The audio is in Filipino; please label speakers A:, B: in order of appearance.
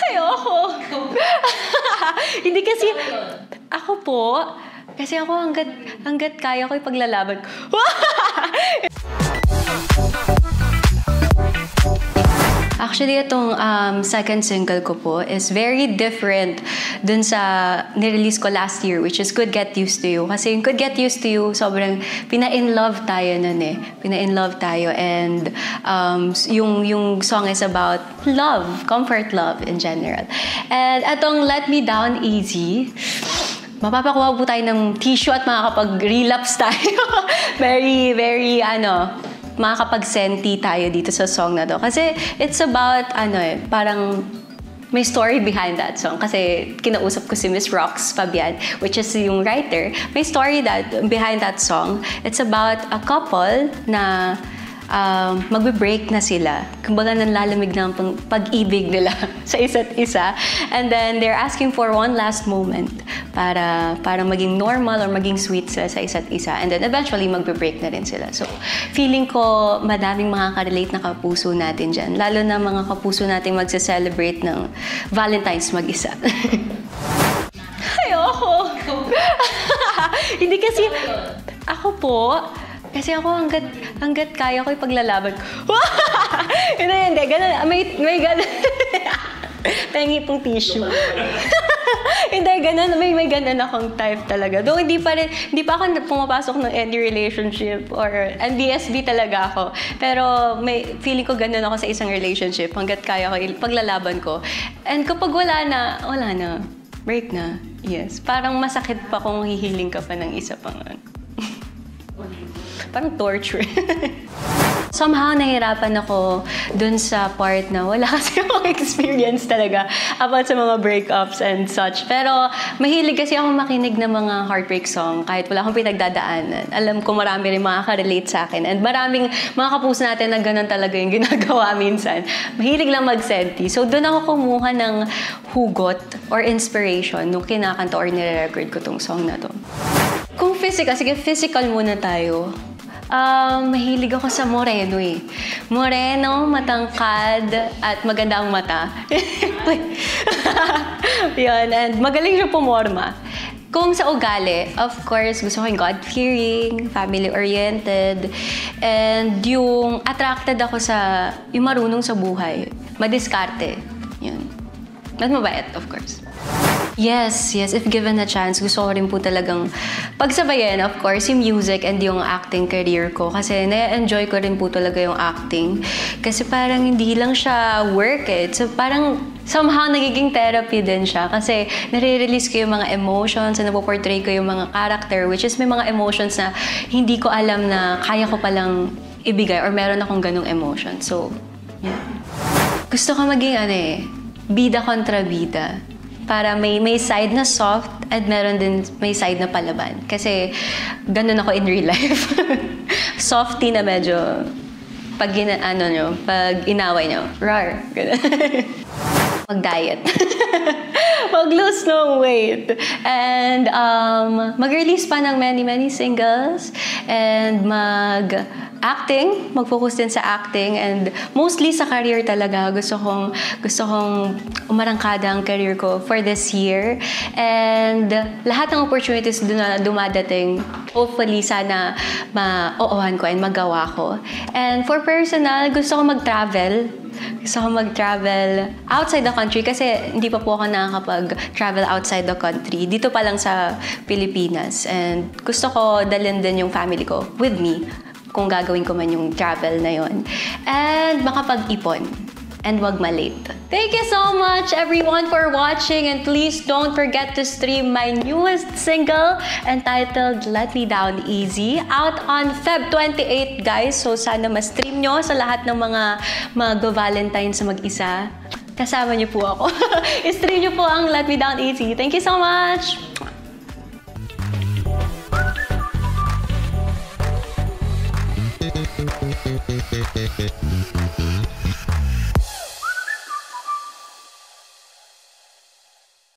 A: Ayoko. Hindi kasi, ako po, kasi ako hanggat kaya ko ipaglalaban ko. Actually, itong second single ko po is very different dun sa nirelease ko last year, which is Could Get Used to You. Kasi yung Could Get Used to You, sobrang pina-in-love tayo nun eh. Pina-in-love tayo. And yung song is about love, comfort love in general. And itong Let Me Down Easy, mapapakuha po tayo ng tissue at makakapag-relapse tayo. Very, very, makakapag-senti tayo dito sa song na to. Kasi it's about, parang may story behind that song. Kasi kinausap ko si Miss Rox Fabian, which is yung writer. May story behind that song. It's about a couple na magbe-break na sila. Kumbaga nanlalamig na ang pag-ibig nila sa isa't isa. And then they're asking for one last moment para maging normal or maging sweet sila sa isa't isa. And then eventually magbe-break na rin sila. So feeling ko madaming makaka-relate na kapuso natin dyan. Lalo na mga kapuso natin magse-celebrate ng Valentine's mag-isa. Ayoko! Hindi kasi, ako po, kasi ako hanggat kaya ko ipaglalaban ko. Hindi, ganun. May ganun. Pengi pong tissue. Hindi, ganun. May ganun akong type talaga. Though hindi pa ako pumapasok ng any relationship or NBSB talaga ako. Pero feeling ko ganun ako sa isang relationship hanggat kaya ko ipaglalaban ko. And kapag wala na. Break na. Yes. Parang masakit pa kung hihiling ka pa ng isa pang parang torture. Somehow, nahirapan ako dun sa part na wala kasi akong experience talaga about sa mga breakups and such. Pero mahilig kasi ako makinig ng mga heartbreak song kahit wala akong pinagdadaanan. Alam ko marami rin makaka-relate sa akin. And maraming mga kapuso natin na ganun talaga yung ginagawa minsan. Mahilig lang mag-senti. So dun ako kumuha ng hugot or inspiration nung kinakanta or nire-record ko tong song na to. Kung physical, sige physical muna tayo. Mahilig ako sa moreno eh. Moreno, matangkad, at maganda ang mata. Yun, and magaling siya pumorma. Kung sa ugali, of course, gusto ko yung God-fearing, family-oriented, and yung attracted ako sa, yung marunong sa buhay, madiskarte. Yun. At mabait, of course. Yes. If given a chance, gusto ko rin po talagang pagsabayan, of course, yung music and yung acting career ko. Kasi na-enjoy ko rin po talaga yung acting. Kasi parang hindi lang siya work eh. So parang somehow nagiging therapy din siya. Kasi nare-release ko yung mga emotions and napoportray ko yung mga character, which is may mga emotions na hindi ko alam na kaya ko palang ibigay or meron akong ganung emotion. So, yeah. Gusto ko maging bida kontra bida. Para may side na soft at meron din may side na palaban. Kasi ganun ako in real life. Softy na medyo pag inaway nyo, rar. Mag-diet. Mag-lose ng weight. And mag-release pa ng many singles. And mag-focus din sa acting. And mostly sa career talaga. Gusto kong umarangkada ang career ko for this year. And lahat ng opportunities na dumadating, hopefully sana ma-oohan ko and magawa ko. And for personal, gusto ko mag-travel. Gusto ko mag-travel outside the country kasi hindi pa po ako nakakapag-travel outside the country. Dito pa lang sa Pilipinas. And gusto ko dalhin din yung family ko with me kung gagawin ko man yung travel na yon. And makapag-ipon. And wag malate. Thank you so much everyone for watching, and please don't forget to stream my newest single entitled Let Me Down Easy out on Feb 28 guys. So sana ma-stream nyo sa lahat ng mga mag-Valentine sa mag-isa. Kasama nyo po ako. I-stream nyo po ang Let Me Down Easy. Thank you so much!